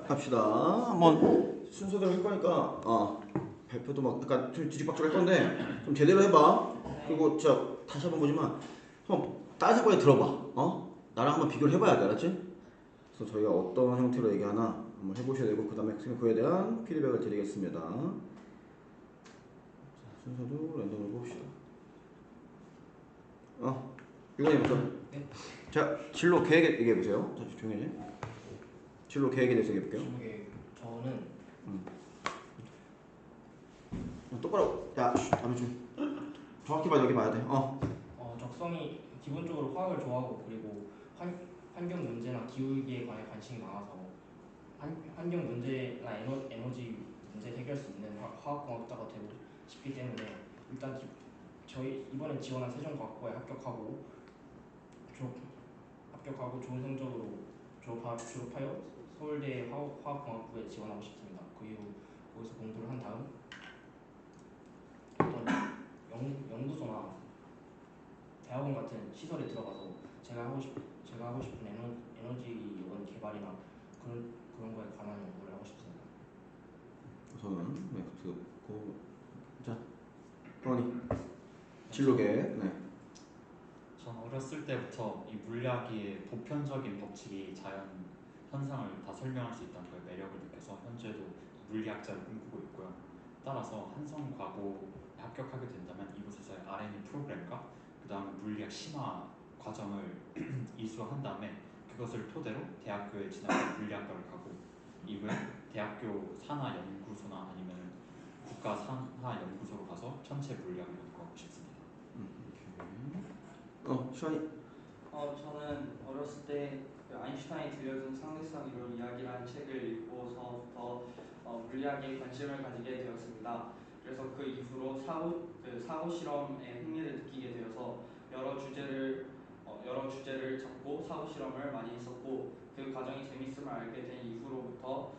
갑시다. 한번 순서대로 할 거니까 발표도 막 약간 좀 뒤집박죽 할 건데 좀 제대로 해봐. 그리고 진짜 다시 한번 보지만 한번 다른 사람까지 들어봐. 나랑 한번 비교를 해봐야 돼, 알았지? 그래서 저희가 어떤 형태로 얘기하나 한번 해보셔야 되고 그 다음에 그에 대한 피드백을 드리겠습니다. 자, 순서도 랜덤으로 봅시다. 유건이부터. 네. 자, 진로 계획 얘기해보세요. 자, 조용히 해. 진로 계획에 대해서 얘기해볼게요. 저는 똑바로. 야, 다음에 좀 정확히 봐. 여기 봐야 돼. 적성이 기본적으로 화학을 좋아하고 그리고 환경 문제나 기후위기에 관해 관심이 많아서 환경 문제나 에너지 문제 해결할 수 있는 화학공학자가 되고 싶기 때문에 일단 저희 이번에 지원한 세종과학고에 합격하고 좋은 성적으로 졸업하여 서울대 화학공학부에 지원하고 싶습니다. 그 이후 거기서 공부를 한 다음 어떤 연구소나 대학원 같은 시설에 들어가서 제가 하고 싶은 에너지 원 개발이나 그런 거에 관한 연구를 하고 싶습니다. 저는 듣고 자, 형원이 진로 계획. 네. 전 어렸을 때부터 이 물리학의 보편적인 법칙이 자연 현상을 다 설명할 수 있다는 거에 매력을 느껴서 현재도 물리학자를 꿈꾸고 있고요. 따라서 한성과고에 합격하게 된다면 이곳에서의 R&D 프로그램과 그 다음에 물리학 심화 과정을 이수한 다음에 그것을 토대로 대학교에 진학해 물리학과를 가고 이후에 대학교 산하 연구소나 아니면 국가 산하 연구소로 가서 천체 물리학을 연구하고 싶습니다. 시원이. 저는 어렸을 때그 아인슈타인이 들려준 상대성 이론 이야기라는 책을 읽고서부터 물리학에 관심을 가지게 되었습니다. 그래서 그 이후로 사고 실험에 흥미를 느끼게 되어서 여러 주제를 잡고 사고 실험을 많이 했었고 그 과정이 재밌음을 알게 된 이후로부터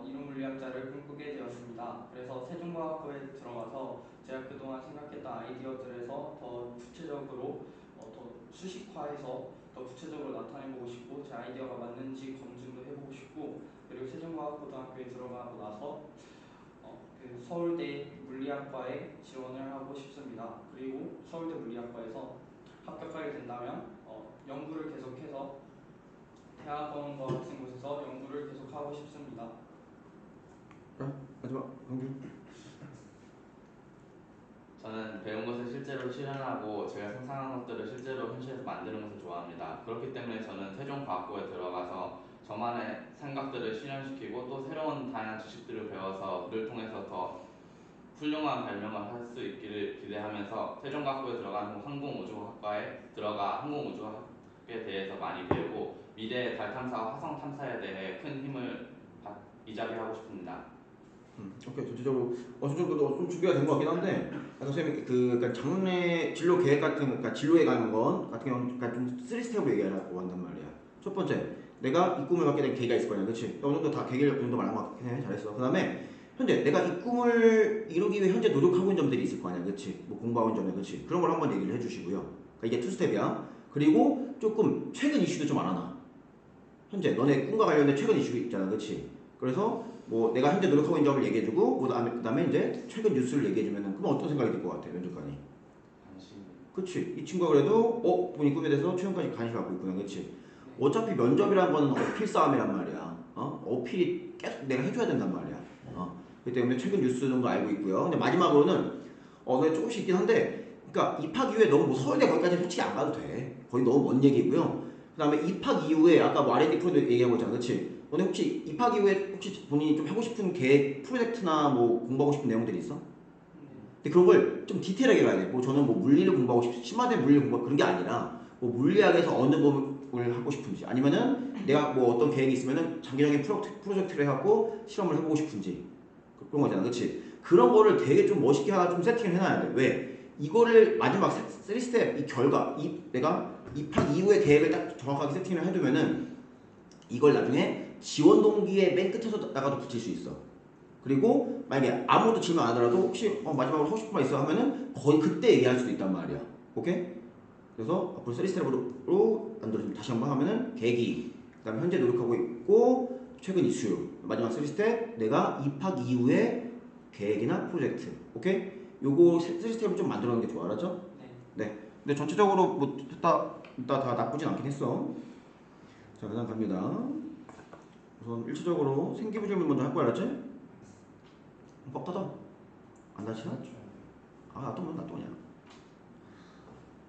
이론 물리학자를 꿈꾸게 되었습니다. 그래서 세종과학부에 들어가서 제가 그동안 생각했던 아이디어들에서 더 구체적으로 더 수식화해서 더 구체적으로 나타내보고 싶고 제 아이디어가 맞는지 검증도 해보고 싶고 그리고 세종과학고등학교에 들어가고 나서 그 서울대 물리학과에 지원을 하고 싶습니다. 그리고 서울대 물리학과에서 합격하게 된다면 연구를 계속해서 대학원과 같은 곳에서 연구를 계속하고 싶습니다. 마지막 형준. 저는 배운 것을 실제로 실현하고 제가 상상한 것들을 실제로 현실에서 만드는 것을 좋아합니다. 그렇기 때문에 저는 세종과학고에 들어가서 저만의 생각들을 실현시키고 또 새로운 다양한 지식들을 배워서 그를 통해서 더 훌륭한 발명을 할 수 있기를 기대하면서 세종과학고에 들어간 후 항공우주학과에 들어가 항공우주학에 대해서 많이 배우고 미래의 달 탐사와 화성 탐사에 대해 큰 힘을 이자리하고 싶습니다. 오케이. 전체적으로 어느 정도 좀 준비가 된 것 같긴 한데 선생님이 그러니까 장래 진로 계획 같은 그러니까 진로에 가는 건 같은 경우는 그러니까 좀 3스텝으로 얘기하려고 한단 말이야. 첫 번째, 내가 이 꿈을 갖게 된 계기가 있을 거냐, 그렇지? 어느 정도 다 계기를 어느 정도 말한 것 같긴 해. 잘했어. 그 다음에 현재 내가 이 꿈을 이루기 위해 현재 노력하고 있는 점들이 있을 거 아니야, 그렇지? 뭐 공부하고 있는 점이, 그렇지? 그런 걸 한번 얘기를 해주시고요. 그러니까 이게 2스텝이야. 그리고 조금 최근 이슈도 좀 알아놔. 현재 너네 꿈과 관련된 최근 이슈 있잖아, 그렇지? 그래서 뭐 내가 현재 노력하고 있는 점을 얘기해주고 그다음에 이제 최근 뉴스를 얘기해주면은 그럼 어떤 생각이 들 것 같아, 면접관이? 관심. 그치? 이 친구가 그래도 본인 꿈에 대해서 최근까지 관심 갖고 있구나, 그치? 어차피 면접이라는 거는 어필 싸움이란 말이야. 어필이 계속 내가 해줘야 된단 말이야. 그렇기 때문에 최근 뉴스 정도 알고 있고요. 근데 마지막으로는 네, 조금씩 있긴 한데, 그러니까 입학 이후에 너무 뭐 서울대 거기까지 솔직히 안 가도 돼. 거의 너무 먼 얘기고요. 그다음에 입학 이후에 아까 뭐 R&D 프로젝트 얘기하고 있잖아, 그렇지? 너네 혹시 입학 이후에 혹시 본인이 좀 하고 싶은 계획, 프로젝트나 뭐 공부하고 싶은 내용들이 있어? 근데 그런 걸 좀 디테일하게 가야 돼. 뭐 저는 뭐 물리를 공부하고 싶, 심화된 물리를 공부하고 그런 게 아니라 뭐 물리학에서 어느 부분을 하고 싶은지 아니면은 내가 뭐 어떤 계획이 있으면은 장기적인 프로젝트를 해갖고 실험을 해보고 싶은지 그런 거잖아, 그렇지? 그런 거를 되게 좀 멋있게 하나 좀 세팅을 해놔야 돼. 왜? 이거를 마지막 3스텝 이 결과 내가 입학 이후의 계획을 딱 정확하게 세팅을 해두면은 이걸 나중에 지원 동기의 맨 끝에서 나가도 붙일 수 있어. 그리고 만약에 아무것도 질문 안 하더라도 혹시 마지막으로 하고 싶은 말 있어 하면은 거의 그때 얘기할 수도 있단 말이야. 오케이? 그래서 앞으로 3스텝으로 만들어주면 다시 한번 하면은 계기, 그 다음에 현재 노력하고 있고 최근 이슈. 마지막 3스텝 내가 입학 이후의 계획이나 프로젝트. 오케이? 요거 3스텝을 좀 만들어 놓는 게 좋아. 알았죠? 네. 근데 전체적으로 뭐 다 나쁘진 않긴 했어. 자, 그다음 갑니다. 우선 1차적으로 생기부질문 먼저 할 거야. 알았지? 뻑 닫아. 안 닫히나? 아, 놔두면 놔둬 그냥.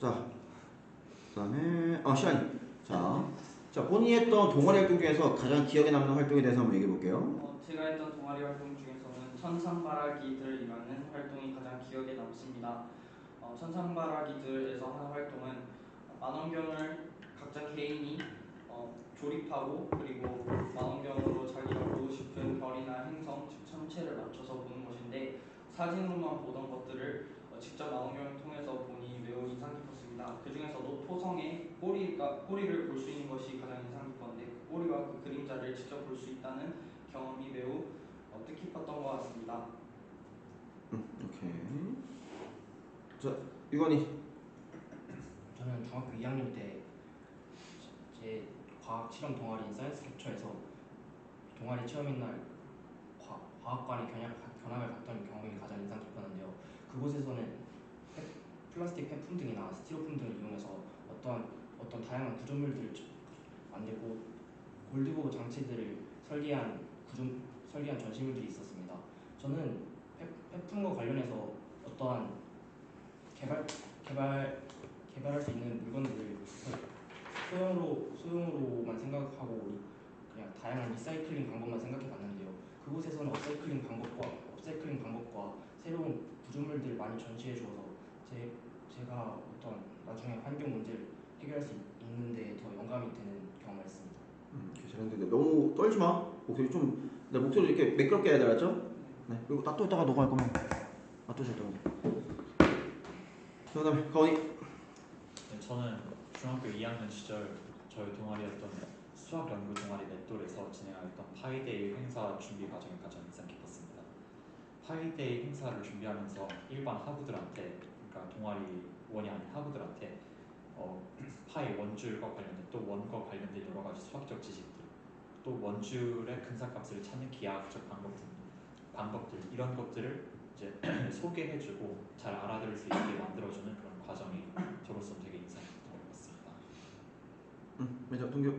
자, 그다음에 시간이. 자, 본인이 했던 동아리 활동 중에서 가장 기억에 남는 활동에 대해서 한번 얘기해 볼게요. 제가 했던 동아리 활동 중에서는 천상바라기들이라는 활동이 가장 기억에 남습니다. 천상바라기들에서 하는 활동은 망원경을 각자 개인이 조립하고 그리고 망원경으로 자기가 보고 싶은 별이나 행성, 즉 천체를 맞춰서 보는 것인데 사진으로만 보던 것들을 직접 망원경을 통해서 보니 매우 인상 깊었습니다. 그 중에서도 토성의 꼬리를 볼 수 있는 것이 가장 인상 깊었는데 그 꼬리와 그 그림자를 직접 볼 수 있다는 경험이 매우 뜻깊었던 것 같습니다. 오케이. 자, 유건이. 저는 중학교 2학년 때 제 과학 실험 동아리인 사이언스 캡처에서 동아리 체험인 날 과학관에 견학을 갔던 경험이 가장 인상 깊었는데요. 그곳에서는 플라스틱 폐품 등이나 스티로폼 등을 이용해서 어떤 다양한 구조물들을 만들고 골드보호 장치들을 설계한 전시물들이 있었습니다. 저는 폐품과 관련해서 어떠한 개발할 수 있는 물건들을 소형으로만 생각하고 그냥 다양한 리사이클링 방법만 생각해봤는데요. 그곳에서는 업사이클링 방법과 새로운 구조물들을 많이 전시해 주어서 제가 어떤 나중에 환경 문제를 해결할 수 있는 데 더 영감이 되는 경험을 했습니다. 잘했는데 너무 떨지 마. 목소리 좀, 내 목소리 이렇게 매끄럽게 해야 돼, 알았죠? 네. 그리고 놔둬있다가 녹음할 거면 놔두셨다가. 그다음에 가온이. 네, 저는 중학교 2학년 시절 저희 동아리였던 수학 연구 동아리 맷돌에서 진행하였던 파이데이 행사 준비 과정이 가장 인상 깊었습니다. 파이데이 행사를 준비하면서 일반 하부들한테, 그러니까 동아리원이 아닌 하부들한테 파이 원줄과 관련된 또 원과 관련된 여러 가지 수학적 지식들, 또 원줄의 근사값을 찾는 기하학적 방법들 이런 것들을 이제 소개해주고 잘 알아들을 수 있게 만들어주는 그런 과정이 저로서는 되게 인상 깊었던 것 같습니다. 먼저 동규.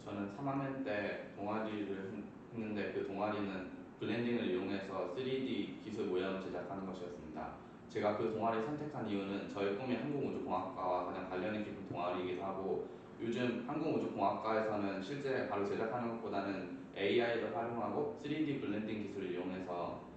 저는 3학년 때 동아리를 했는데 그 동아리는 블렌딩을 이용해서 3D 기술 모형을 제작하는 것이었습니다. 제가 그 동아리를 선택한 이유는 저의 꿈이 항공우주공학과와 가장 관련이 깊은 동아리이기도 하고 요즘 항공우주공학과에서는 실제 바로 제작하는 것보다는 AI를 활용하고 3D 블렌딩 기술을 이용해서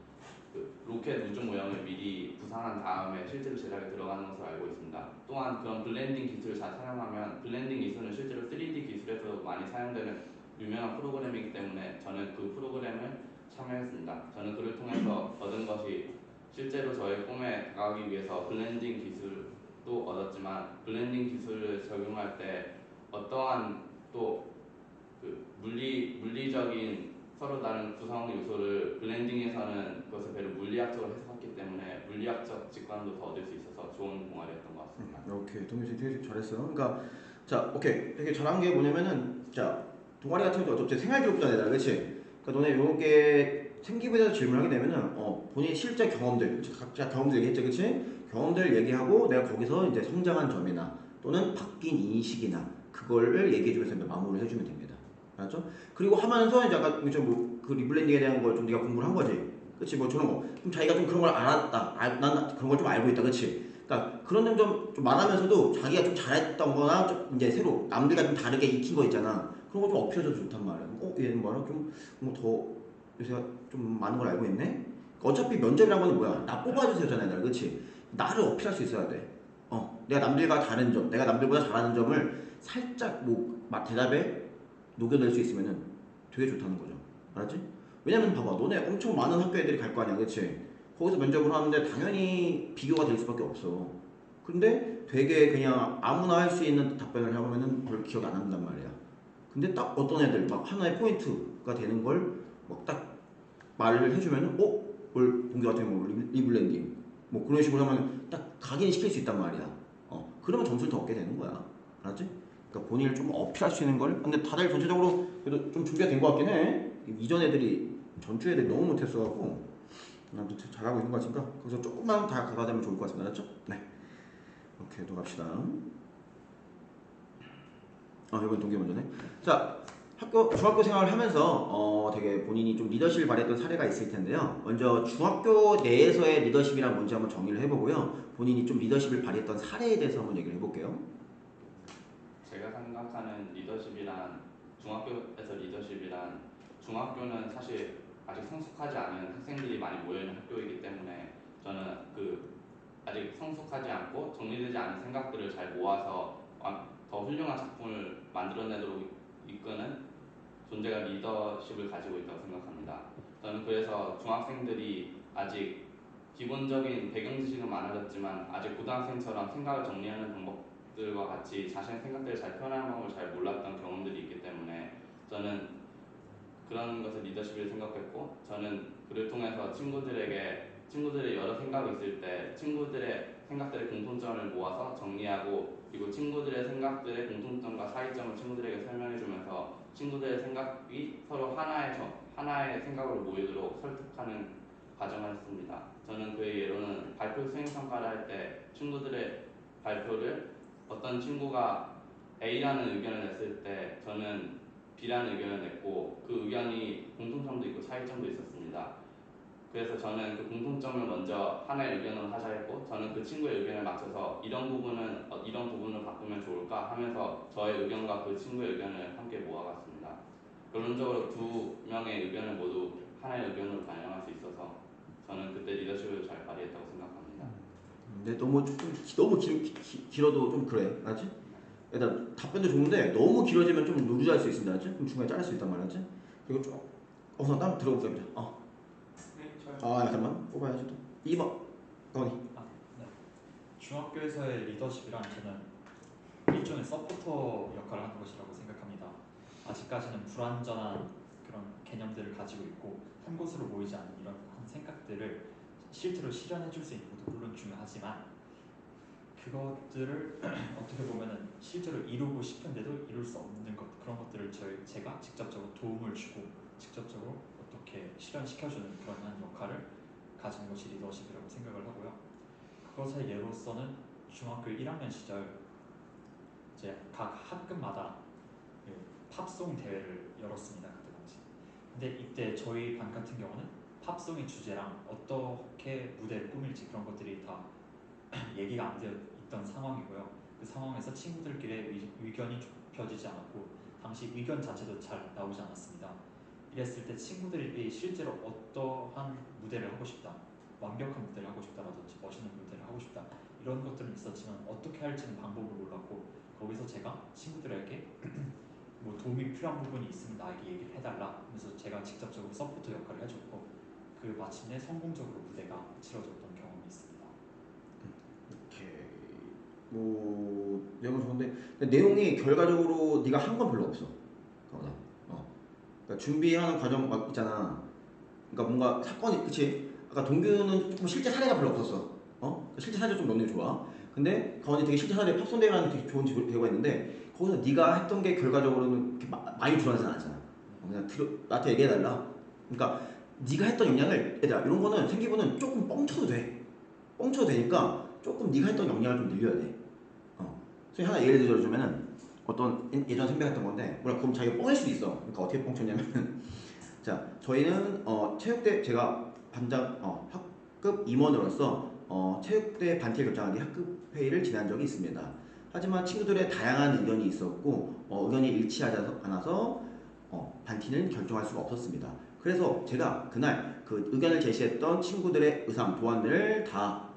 그 로켓 우주 모형을 미리 구상한 다음에 실제로 제작에 들어가는 것으로 알고 있습니다. 또한 그런 블렌딩 기술을 잘 사용하면 블렌딩 기술은 실제로 3D 기술에서 많이 사용되는 유명한 프로그램이기 때문에 저는 그 프로그램을 참여했습니다. 저는 그를 통해서 얻은 것이 실제로 저의 꿈에 다가가기 위해서 블렌딩 기술도 얻었지만 블렌딩 기술을 적용할 때 어떠한 또 그 물리적인 서로 다른 구성 요소를 블렌딩에서는 그것을 배로 물리학적으로 해석했기 때문에 물리학적 직관도 더 얻을 수 있어서 좋은 동아리였던 것 같습니다. 오케이, 동규 씨 되게 잘했어. 그러니까 자, 오케이, 되게 잘한 게 뭐냐면은 자, 동아리 같은 경우도 어차피 생활기록부잖아, 그렇지? 그러니까 너네 요게 생기부에 대해서 질문하게 되면은 본인 실제 경험들, 각자 경험들 얘기했죠, 그렇지? 경험들 얘기하고 내가 거기서 이제 성장한 점이나 또는 바뀐 인식이나 그거를 얘기해주면서 마무리를 해주면 됩니다. 알았죠? 그리고 하면서 이제 아까 그 리블렌딩에 대한 걸 좀 네가 공부를 한 거지, 그렇지? 뭐 저런 거, 그럼 자기가 좀 그런 걸 알았다, 난 그런 걸 좀 알고 있다, 그렇지? 그러니까 그런 점 좀 말하면서도 자기가 좀 잘했던거나 좀 이제 새로 남들과 좀 다르게 익힌 거 있잖아. 그런 거 좀 어필해줘도 좋단 말이야. 얘는 뭐라 좀더 요새 좀 많은 걸 알고 있네. 어차피 면접이란 건 뭐야? 나 뽑아주세요잖아요, 날, 그렇지? 나를 어필할 수 있어야 돼. 내가 남들과 다른 점, 내가 남들보다 잘하는 점을 살짝 대답에 녹여낼 수 있으면은 되게 좋다는 거죠. 알았지? 왜냐면 봐봐, 너네 엄청 많은 학교 애들이 갈 거 아니야, 그렇지? 거기서 면접을 하는데 당연히 비교가 될 수밖에 없어. 근데 되게 그냥 아무나 할 수 있는 답변을 하면은 별로 기억이 안 난단 말이야. 근데 딱 어떤 애들 막 하나의 포인트가 되는 걸 막 딱 말을 해주면은 뭘 동기 같은 경우 리블렌딩 뭐 그런 식으로 하면 딱 각인시킬 수 있단 말이야. 그러면 점수를 더 얻게 되는 거야. 알았지? 그러니까 본인을 좀 어필할 수 있는 걸. 근데 다들 전체적으로 그래도 좀 준비가 된 것 같긴 해. 이전 애들이 전주 애들이 너무 못했어갖고 나도 잘하고 있는 것 같으니까 거기서 조금만 다 가다면 좋을 것 같습니다. 알았죠? 네. 이렇게 또 갑시다. 이건 동기 먼저네. 자, 중학교 생활을 하면서 되게 본인이 좀 리더십을 발휘했던 사례가 있을 텐데요. 먼저 중학교 내에서의 리더십이란 뭔지 한번 정리를 해보고요. 본인이 좀 리더십을 발휘했던 사례에 대해서 한번 얘기를 해볼게요. 제가 생각하는 리더십이란 중학교에서 리더십이란 중학교는 사실 아직 성숙하지 않은 학생들이 많이 모여있는 학교이기 때문에 저는 아직 성숙하지 않고 정리되지 않은 생각들을 잘 모아서 더 훌륭한 작품을 만들어내도록 이끄는 존재가 리더십을 가지고 있다고 생각합니다. 저는 그래서 중학생들이 아직 기본적인 배경 지식은 많아졌지만 아직 고등학생처럼 생각을 정리하는 방법들과 같이 자신의 생각들을 잘 표현하는 방법을 잘 몰랐던 경험들이 있기 때문에 저는 그런 것을 리더십을 생각했고, 저는 그를 통해서 친구들의 여러 생각이 있을 때 친구들의 생각들의 공통점을 모아서 정리하고, 그리고 친구들의 생각들의 공통점과 차이점을 친구들에게 설명해주면서 친구들의 생각이 서로 하나의 생각으로 모이도록 설득하는 과정을 했습니다. 저는 그의 예로는 발표 수행평가를 할 때 친구들의 발표를 어떤 친구가 A라는 의견을 냈을 때 저는 B라는 의견을 냈고, 그 의견이 공통점도 있고 차이점도 있었습니다. 그래서 저는 그 공통점을 먼저 하나의 의견으로 하자 했고, 저는 그 친구의 의견을 맞춰서 이런 부분을 바꾸면 좋을까 하면서 저의 의견과 그 친구의 의견을 함께 모아갔습니다. 결론적으로 두 명의 의견을 모두 하나의 의견으로 반영할 수 있어서 저는 그때 리더십을 잘 발휘했다고 생각합니다. 근데 너무 길어도 좀 그래, 알지? 일단 답변도 좋은데 너무 길어지면 좀 루즈할 수 있습니다, 알지? 그럼 중간에 자를 수 있단 말이지? 그리고 좀 우선 땀 들어볼게요. 네, 저요. 잠깐만 뽑아야지 또. 2번 가만히. 네. 중학교에서의 리더십이란 저는 일종의 서포터 역할을 하는 것이라고 생각합니다. 아직까지는 불완전한 그런 개념들을 가지고 있고 한 곳으로 모이지 않는 이런 생각들을 실제로 실현해 줄 수 있는 것도 물론 중요하지만, 그것들을 어떻게 보면은 실제로 이루고 싶은데도 이룰 수 없는 그런 것들을 제가 직접적으로 도움을 주고 직접적으로 어떻게 실현시켜주는 그런 역할을 가지는 것이 리더십이라고 생각을 하고요. 그것의 예로서는 중학교 1학년 시절 이제 각 학급마다 그 팝송 대회를 열었습니다. 그때 당시. 근데 이때 저희 반 같은 경우는 팝송의 주제랑 어떻게 무대를 꾸밀지 그런 것들이 다 얘기가 안 되어 있던 상황이고요. 그 상황에서 친구들끼리의 의견이 좁혀지지 않았고 당시 의견 자체도 잘 나오지 않았습니다. 이랬을 때 친구들이 실제로 어떠한 무대를 하고 싶다, 완벽한 무대를 하고 싶다라든지 멋있는 무대를 하고 싶다 이런 것들은 있었지만 어떻게 할지는 방법을 몰랐고, 거기서 제가 친구들에게 뭐 도움이 필요한 부분이 있으면 나에게 얘기를 해달라 하면서 제가 직접적으로 서포터 역할을 해줬고, 그 마침내 성공적으로 무대가 치러졌던 경험이 있습니다. 뭐 내용은 좋은데 내용이 결과적으로 네가 한 건 별로 없어. 그러니까 준비하는 과정 막 있잖아. 그러니까 뭔가 사건이 그치? 아까 동규는 뭐 실제 사례가 별로 없었어. 실제 사례 좀 너네 좋아. 근데 가원이 되게 실제 사례 팝송대회라는 되게 좋은 대회가 있는데 거기서 네가 했던 게 결과적으로는 그렇게 많이 드러나진 않았잖아. 그냥 나한테 얘기해달라. 그러니까 네가 했던 역량을 얘들아 이런 거는 생기부는 조금 뻥쳐도 돼. 뻥쳐도 되니까 조금 네가 했던 역량을 좀 늘려야 돼. 그래서 하나 예를 들어주면은 어떤 예전 선배가 했던 건데 물론 그럼 자기가 뻥일 수도 있어. 그러니까 어떻게 뻥쳤냐면은 자 저희는 체육대 제가 반장 학급 임원으로서 체육대 반티를 결정하기 학급 회의를 지난 적이 있습니다. 하지만 친구들의 다양한 의견이 있었고 의견이 일치하지 않아서 반티는 결정할 수가 없었습니다. 그래서 제가 그날 그 의견을 제시했던 친구들의 의상 도안들을 다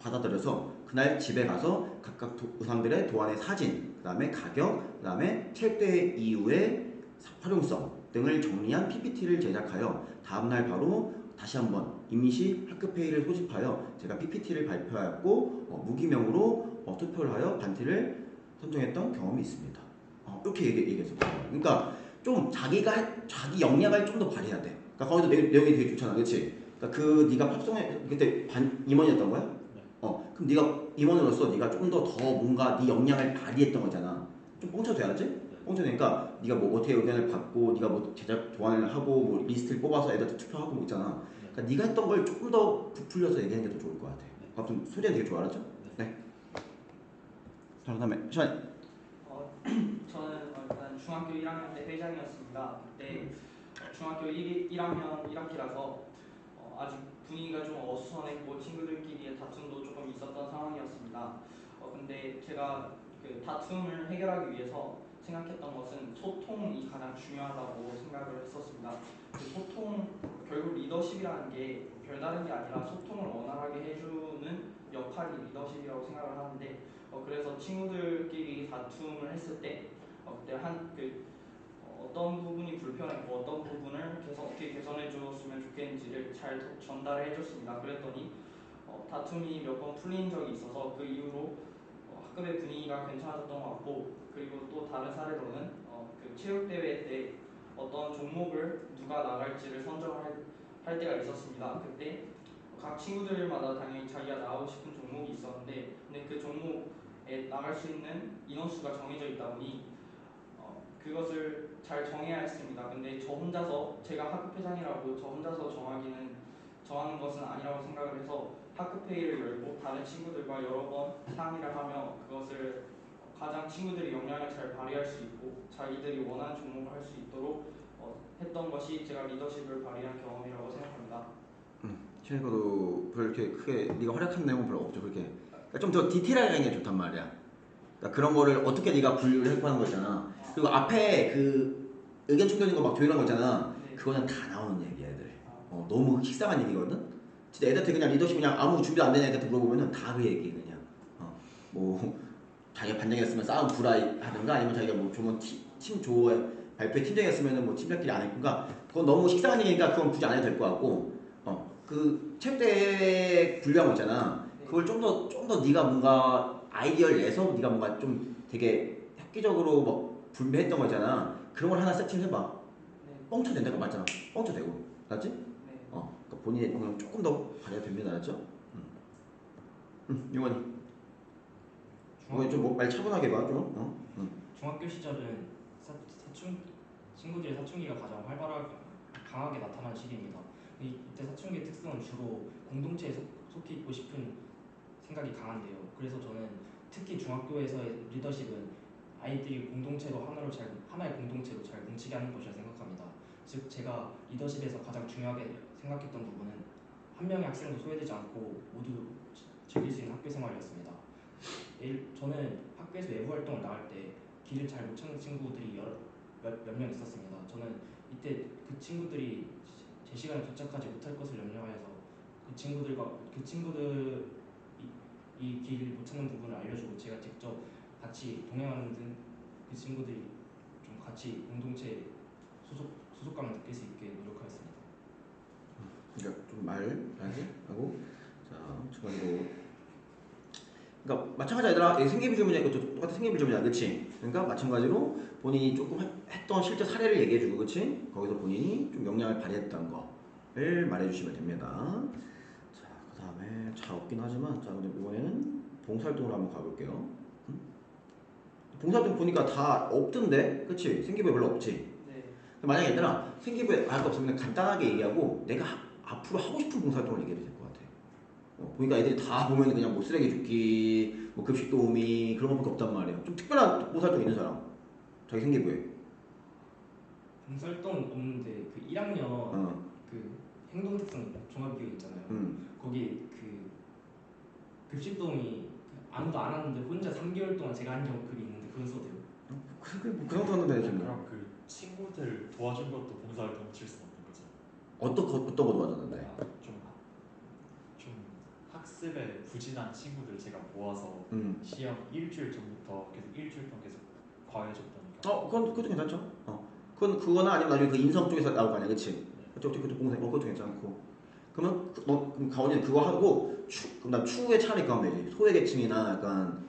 받아들여서 그날 집에 가서 각각 의상들의 도안의 사진, 그 다음에 가격, 그 다음에 체육대회 이후의 활용성 등을 정리한 PPT를 제작하여 다음날 바로 다시 한번 임시 학급회의를 소집하여 제가 PPT를 발표하였고 무기명으로 투표를 하여 반티를 선정했던 경험이 있습니다. 이렇게 얘기했어요. 그러니까 좀 자기 역량을 좀 더 발휘해야 돼. 그러니까 거기도 내용이 되게 좋잖아, 그렇지? 그러니까 네가 팝송에 그때 임원이었던 거야? 그럼 네가 임원으로서 네가 좀 더 뭔가 네 역량을 발휘했던 거잖아. 좀 뻥쳐도 돼야지? 뽕쳐내니까 네가 뭐 어떻게 의견을 받고 네가 뭐 제작 조안을 하고 뭐 리스트를 뽑아서 애들한테 투표하고 뭐 있잖아. 그러니까 네가 했던 걸 조금 더 부풀려서 얘기하는 게 더 좋을 것 같아. 아무튼 소리는 되게 좋아, 알았죠? 네. 자, 그다음에 시환이. 저는 일단 중학교 1학년 때 회장이었습니다. 그때 중학교 1학년 1학기라서 아직 분위기가 좀 어수선했고 친구들끼리의 다툼도 조금 있었던 상황이었습니다. 근데 제가 그 다툼을 해결하기 위해서 생각했던 것은 소통이 가장 중요하다고 생각을 했었습니다. 그 소통, 결국 리더십이라는 게 별다른 게 아니라 소통을 원활하게 해주는 역할이 리더십이라고 생각을 하는데 그래서 친구들끼리 다툼을 했을 때 그때 어떤 부분이 불편했고 어떤 부분을 어떻게 개선해 줬으면 좋겠는지를 잘 전달해 줬습니다. 그랬더니 다툼이 몇 번 풀린 적이 있어서 그 이후로 학급의 분위기가 괜찮아졌던 것 같고, 그리고 또 다른 사례로는 그 체육대회 때 어떤 종목을 누가 나갈지를 선정할 때가 있었습니다. 그때 각 친구들마다 당연히 자기가 나가고 싶은 종목이 있었는데 근데 그 종목에 나갈 수 있는 인원수가 정해져 있다 보니 그것을 잘 정해야 했습니다. 근데 저 혼자서 제가 학급회장이라고 저 혼자서 정하는 것은 아니라고 생각을 해서 학급회의를 열고 다른 친구들과 여러 번 상의를 하며 그것을 가장 친구들이 역량을 잘 발휘할 수 있고 자기들이 원하는 종목을 할 수 있도록 했던 것이 제가 리더십을 발휘한 경험이라고 생각합니다. 친구도 그렇게 크게 네가 활약한 내용은 별로 없죠. 그렇게 그러니까 좀 더 디테일하게 하는 게 좋단 말이야. 그러니까 그런 거를 어떻게 네가 분류를 했고 하는 거잖아. 그리고 앞에 그 의견 충돌인 거 막 조율한 거 있잖아. 네. 그거는 다 나오는 얘기야, 애들. 너무 식상한 얘기거든. 진짜 애들한테 그냥 리더십 그냥 아무 준비 안 된 애들한테 물어보면은 다 그 얘기 그냥. 뭐 자기가 반장이었으면 싸움 불화이 하든가 아니면 자기가 뭐 조문 팀 조에 발표에 팀장이었으면은 뭐 팀장끼리 안 했던가. 그건 너무 식상한 얘기니까 그건 굳이 안 해도 될 것 같고. 그 체육대회 분류한 거 있잖아. 그걸 좀 더 네가 뭔가 아이디어를 내서 네가 뭔가 좀 되게 획기적으로 막 분배했던 거 있잖아. 그런 걸 하나 세팅해봐. 뻥쳐 된다고 맞잖아. 뻥쳐 되고, 알았지? 그러니까 본인의 영향 조금 더 발휘가 됩니다, 알았죠? 용원이. 용원이 좀 말 차분하게 봐, 좀. 중학교 시절은 친구들의 사춘기가 가장 강하게 나타나는 시기입니다. 이때 사춘기의 특성은 주로 공동체에 속해 있고 싶은 생각이 강한데요. 그래서 저는 특히 중학교에서의 리더십은 아이들이 하나의 공동체로 잘 뭉치게 하는 것이라 생각합니다. 즉 제가 리더십에서 가장 중요하게 생각했던 부분은 한 명의 학생도 소외되지 않고 모두 즐길 수 있는 학교 생활이었습니다. 저는 학교에서 외부 활동을 나갈 때 길을 잘 못 찾는 친구들이 몇 명 있었습니다. 저는 이때 그 친구들이 제 시간에 도착하지 못할 것을 염려하여서 그 친구들이 길을 못 찾는 부분을 알려주고 제가 직접 같이 동행하는 등 그 친구들이 좀 같이 공동체 소속감을 느낄 수 있게 노력하였습니다. 그러니까 좀 말하지 하고 자 추가로 그러니까 마찬가지 얘들아 생계비 주문이야 이것도 똑같은 생계비 주문이야 그치? 그러니까 마찬가지로 본인이 조금 했던 실제 사례를 얘기해주고 그치? 거기서 본인이 좀 역량을 발휘했던 거를 말해주시면 됩니다. 자 그 다음에 잘 없긴 하지만 자 근데 이번에는 봉사활동으로 한번 가볼게요. 봉사활동 보니까 다 없던데 그치? 생계비에 별로 없지? 네. 만약에 얘들아 생기부에 알 거 없으면 간단하게 얘기하고 내가 앞으로 하고 싶은 봉사활동을 얘기해도 될 것 같아. 보니까 애들이 다 보면 그냥 뭐 쓰레기 줍기, 뭐 급식 도우미 그런 것밖에 없단 말이야. 좀 특별한 봉사활동 있는 사람 자기 생기부에. 봉사활동 없는데 그 1학년 그 행동특성 종합기호 있잖아요. 거기 그 급식 도우미 아무도 안 하는데 혼자 3개월 동안 제가 한 적 글이 있는데 그건 써도 돼요? 그 정도 하는데 지금. 그럼 그 친구들 도와준 것도 봉사활동 칠 수 없는 거죠. 어떤 거 도와줬는데? 좀 학습에 부진한 친구들 제가 모아서 시험 일주일 전부터 계속 일주일 동안 계속 과외해줬다니까. 그것도 괜찮죠. 그거나 아니면 나중에 그 인성 쪽에서 나올 거 아니야, 그치? 그것도 봉사, 그것도 괜찮고. 그러면 그럼 가원이는 그거 하고 그럼 추후에 차라리 그거 하면 되지. 소외계층이나 약간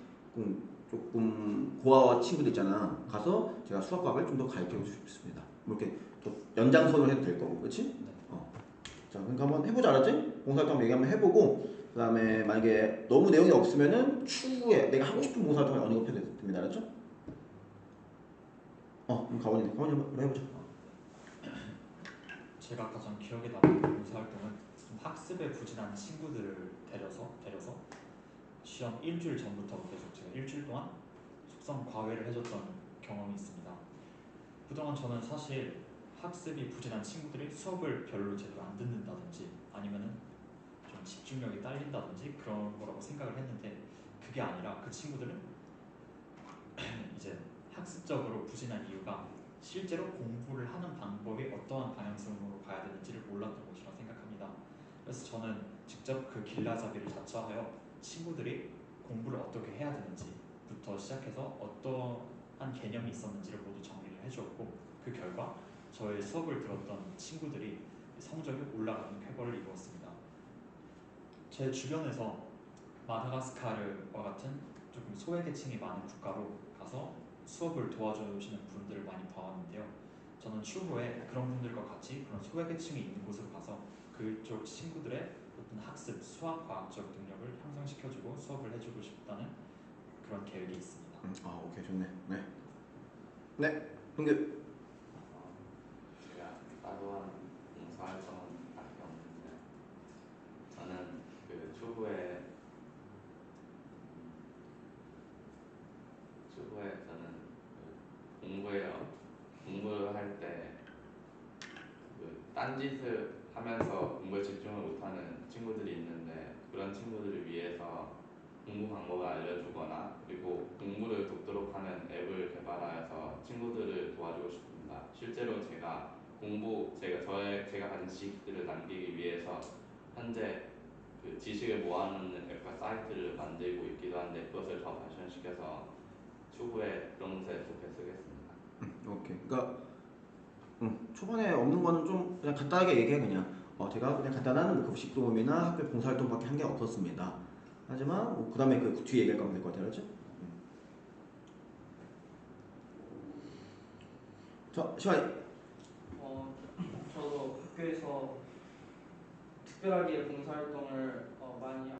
조금 고아와 친구들 있잖아. 가서 제가 수학과학을 좀 더 가르쳐주고 싶습니다. 뭐 이렇게 또 연장선으로 해도 될 거고, 그렇지? 자, 그러니까 한번 해보자, 알았지? 봉사활동 얘기 한번 해보고 그 다음에 만약에 너무 내용이 없으면은 추후에 내가 하고 싶은 봉사활동을 언급해도 됩니다, 알았죠? 그럼 가원이 한번 해보자. 제가 가장 기억에 남는 봉사활동은 좀 학습에 부진한 친구들을 데려서 시험 일주일 전부터 계속 제가 일주일 동안 속성 과외를 해줬던 경험이 있습니다. 그동안 저는 사실 학습이 부진한 친구들이 수업을 별로 제대로 안 듣는다든지 아니면은 좀 집중력이 딸린다든지 그런 거라고 생각을 했는데 그게 아니라 그 친구들은 이제 학습적으로 부진한 이유가 실제로 공부를 하는 방법이 어떠한 방향성으로 가야 되는지를 몰랐던 것이라 생각합니다. 그래서 저는 직접 그 길라잡이를 자처하여 친구들이 공부를 어떻게 해야 되는지부터 시작해서 어떠한 개념이 있었는지를 모두 정리를 해주었고 그 결과 저의 수업을 들었던 친구들이 성적이 올라가는 쾌거를 이루었습니다. 제 주변에서 마다가스카르와 같은 조금 소외계층이 많은 국가로 가서 수업을 도와주시는 분들을 많이 봐왔는데요. 저는 추후에 그런 분들과 같이 그런 소외계층이 있는 곳으로 가서 그쪽 친구들의 어떤 학습, 수학, 과학적 능력을 향상시켜주고 수업을 해주고 싶다는 그런 계획이 있습니다. 오케이 좋네. 네. 네. 동규. 제가 따로 한 봉사활동은 딱히 없는데 저는 그 추후에 저는 그 공부를 할 때 그 딴짓을 하면서 공부에 집중을 못하는 친구들이 있는데 그런 친구들을 위해서 공부 방법을 알려주거나 그리고 공부를 돕도록 하는 앱을 개발하여서 친구들을 도와주고 싶습니다. 실제로 제가 제가 가진 지식들을 남기기 위해서 현재 그 지식을 모아놓는 앱과 사이트를 만들고 있기도 한데 그것을 더 발전시켜서 추후에 그런 곳에 좋게 쓰겠습니다. 오케이. 그러니까 초반에 없는 거는 좀 그냥 간단하게 얘기해 그냥. 제가 그냥 간단한 뭐 급식 도우미나 학교 봉사활동밖에 한 게 없었습니다. 하지만 뭐 그다음에 그 뒤에 얘기할 거면 될 것 같아요, 그렇죠? 자, 시간이. 저도 학교에서 특별하게 봉사활동을 많이